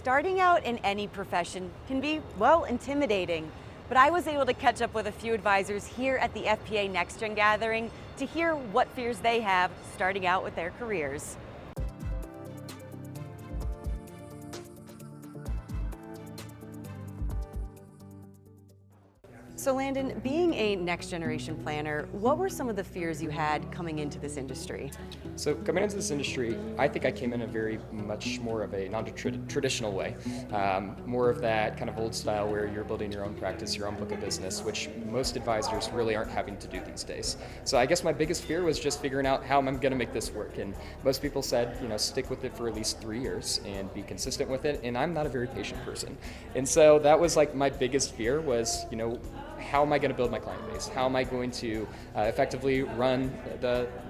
Starting out in any profession can be, well, intimidating, but I was able to catch up with a few advisors here at the FPA NextGen Gathering to hear what fears they have starting out with their careers. So Landon, being a next generation planner, what were some of the fears you had coming into this industry? So coming into this industry, I think I came in a very much more of a non-traditional way. More of that kind of old style where you're building your own practice, your own book of business, which most advisors really aren't having to do these days. So I guess my biggest fear was just figuring out how am I going to make this work. And most people said, stick with it for at least 3 years and be consistent with it. And I'm not a very patient person. And so that was like my biggest fear was, how am I going to build my client base? How am I going to effectively run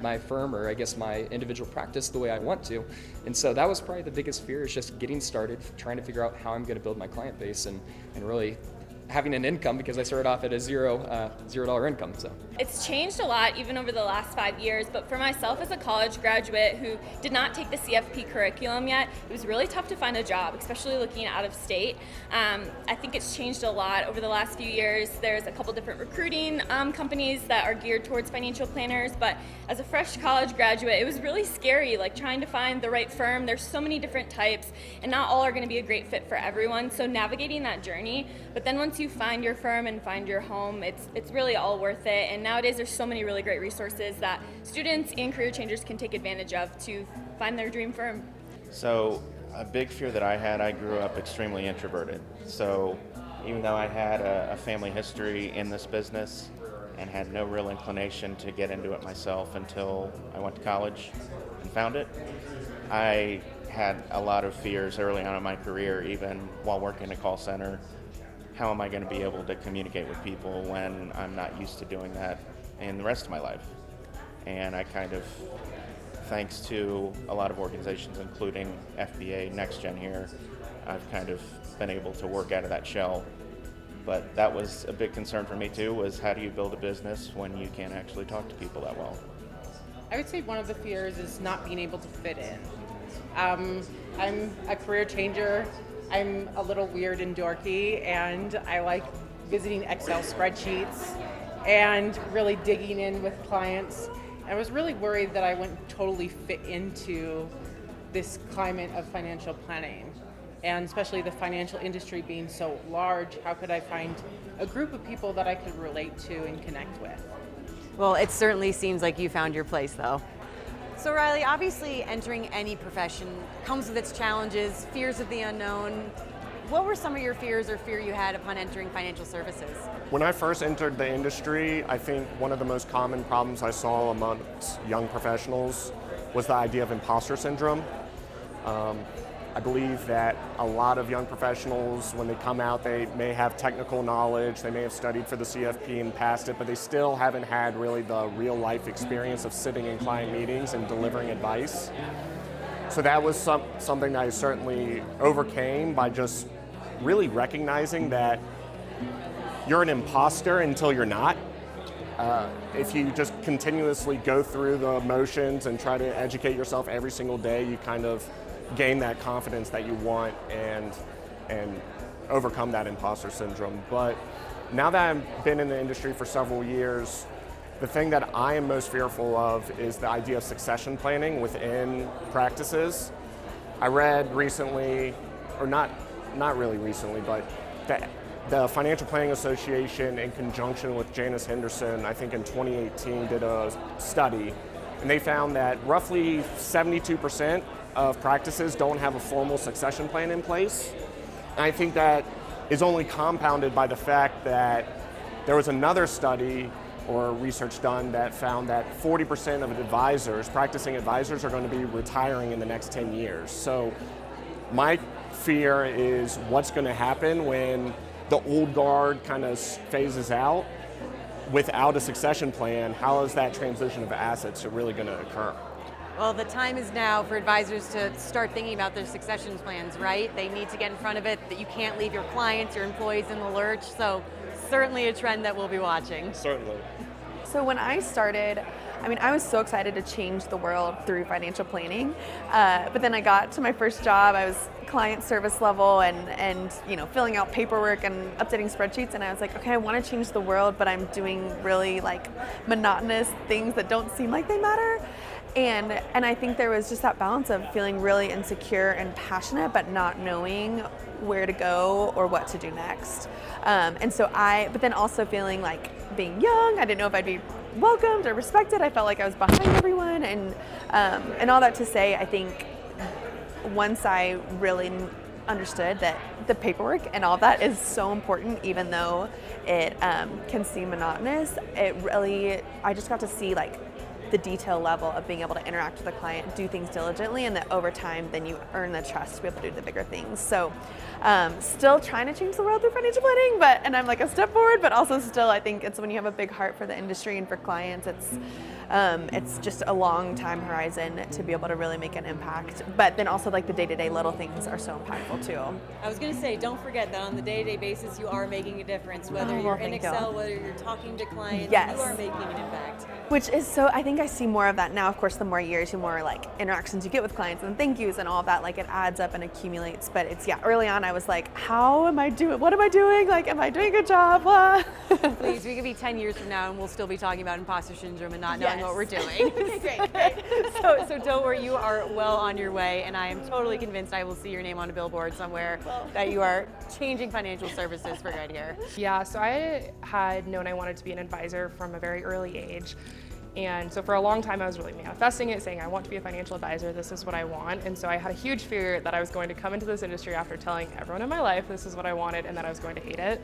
my firm, or I guess my individual practice, the way I want to? And so that was probably the biggest fear, is just getting started, trying to figure out how I'm going to build my client base and really having an income, because I started off at a $0 income. So it's changed a lot even over the last 5 years, but for myself as a college graduate who did not take the CFP curriculum yet, it was really tough to find a job, especially looking out of state. I think it's changed a lot over the last few years. There's a couple different recruiting companies that are geared towards financial planners, but as a fresh college graduate, it was really scary, like trying to find the right firm. There's so many different types, and not all are going to be a great fit for everyone, so navigating that journey. But then once you find your firm and find your home, it's really all worth it. And nowadays there's so many really great resources that students and career changers can take advantage of to find their dream firm. So a big fear that I had, I grew up extremely introverted. So even though I had a family history in this business and had no real inclination to get into it myself until I went to college and found it, I had a lot of fears early on in my career, even while working in a call center. How am I going to be able to communicate with people when I'm not used to doing that in the rest of my life? And I kind of, thanks to a lot of organizations, including FPA NextGen here, I've kind of been able to work out of that shell. But that was a big concern for me too, was how do you build a business when you can't actually talk to people that well? I would say one of the fears is not being able to fit in. I'm a career changer. I'm a little weird and dorky, and I like visiting Excel spreadsheets and really digging in with clients. I was really worried that I wouldn't totally fit into this climate of financial planning, and especially the financial industry being so large. How could I find a group of people that I could relate to and connect with? Well, it certainly seems like you found your place, though. So Riley, obviously entering any profession comes with its challenges, fears of the unknown. What were some of your fears or fear you had upon entering financial services? When I first entered the industry, I think one of the most common problems I saw amongst young professionals was the idea of imposter syndrome. I believe that a lot of young professionals, when they come out, they may have technical knowledge, they may have studied for the CFP and passed it, but they still haven't had really the real life experience of sitting in client meetings and delivering advice. So that was something that I certainly overcame by just really recognizing that you're an imposter until you're not. If you just continuously go through the motions and try to educate yourself every single day, you kind of gain that confidence that you want and overcome that imposter syndrome. But now that I've been in the industry for several years, the thing that I am most fearful of is the idea of succession planning within practices. I read recently, or not really recently, but the Financial Planning Association, in conjunction with Janus Henderson, I think in 2018, did a study, and they found that roughly 72% of practices don't have a formal succession plan in place. And I think that is only compounded by the fact that there was another study or research done that found that 40% of advisors, practicing advisors, are going to be retiring in the next 10 years. So my fear is what's going to happen when the old guard kind of phases out without a succession plan. How is that transition of assets really going to occur? Well, the time is now for advisors to start thinking about their succession plans, right? They need to get in front of it, that you can't leave your clients, your employees in the lurch. So certainly a trend that we'll be watching. Certainly. So when I started, I mean, I was so excited to change the world through financial planning, but then I got to my first job. I was client service level and filling out paperwork and updating spreadsheets, and I was like, okay, I want to change the world, but I'm doing really like monotonous things that don't seem like they matter. And I think there was just that balance of feeling really insecure and passionate, but not knowing where to go or what to do next. But then also feeling like being young, I didn't know if I'd be welcomed or respected. I felt like I was behind everyone, and all that to say, I think once I really understood that the paperwork and all of that is so important, even though it can seem monotonous, I just got to see like the detail level of being able to interact with the client, do things diligently, and that over time then you earn the trust to be able to do the bigger things. So still trying to change the world through financial planning, and I'm like a step forward, but also still I think it's when you have a big heart for the industry and for clients, it's just a long time horizon to be able to really make an impact. But then also like the day-to-day little things are so impactful too. I was going to say, don't forget that on the day-to-day basis, you are making a difference. Whether you're in Excel, whether you're talking to clients, yes. You are making an impact. Which is so, I think I see more of that now. Of course, the more years, the more like interactions you get with clients and thank yous and all of that, like it adds up and accumulates. But early on I was like, what am I doing? Like, am I doing a good job? Please, we could be 10 years from now and we'll still be talking about imposter syndrome and not knowing what we're doing. Okay, great. So don't worry, you are well on your way, and I am totally convinced I will see your name on a billboard somewhere that you are changing financial services for good here. Yeah, so I had known I wanted to be an advisor from a very early age. And so for a long time I was really manifesting it, saying I want to be a financial advisor, this is what I want. And so I had a huge fear that I was going to come into this industry after telling everyone in my life this is what I wanted and that I was going to hate it.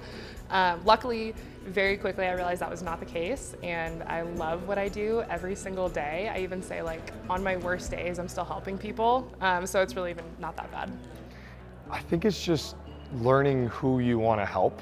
Luckily, very quickly I realized that was not the case, and I love what I do every single day. I even say like on my worst days I'm still helping people, so it's really even not that bad. I think it's just learning who you want to help.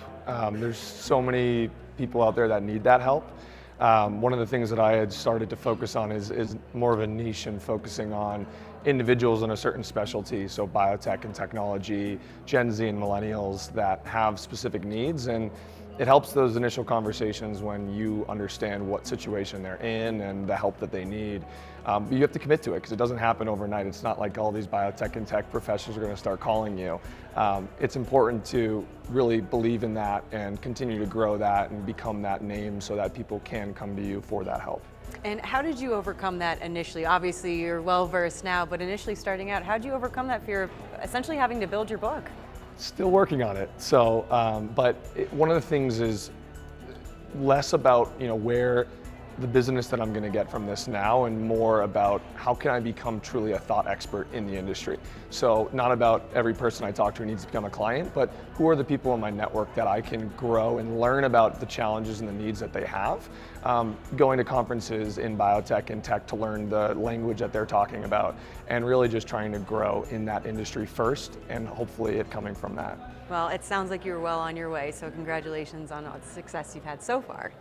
There's so many people out there that need that help. One of the things that I had started to focus on is more of a niche and focusing on individuals in a certain specialty, so biotech and technology, Gen Z and millennials that have specific needs, and it helps those initial conversations when you understand what situation they're in and the help that they need. You have to commit to it because it doesn't happen overnight. It's not like all these biotech and tech professionals are going to start calling you. It's important to really believe in that and continue to grow that and become that name so that people can come to you for that help. And how did you overcome that initially? Obviously you're well versed now, but initially starting out, how did you overcome that fear of essentially having to build your book? Still working on it. So, one of the things is less about where the business that I'm going to get from this now, and more about how can I become truly a thought expert in the industry. So not about every person I talk to needs to become a client, but who are the people in my network that I can grow and learn about the challenges and the needs that they have. Going to conferences in biotech and tech to learn the language that they're talking about, and really just trying to grow in that industry first, and hopefully it coming from that. Well, it sounds like you're well on your way, so congratulations on all the success you've had so far.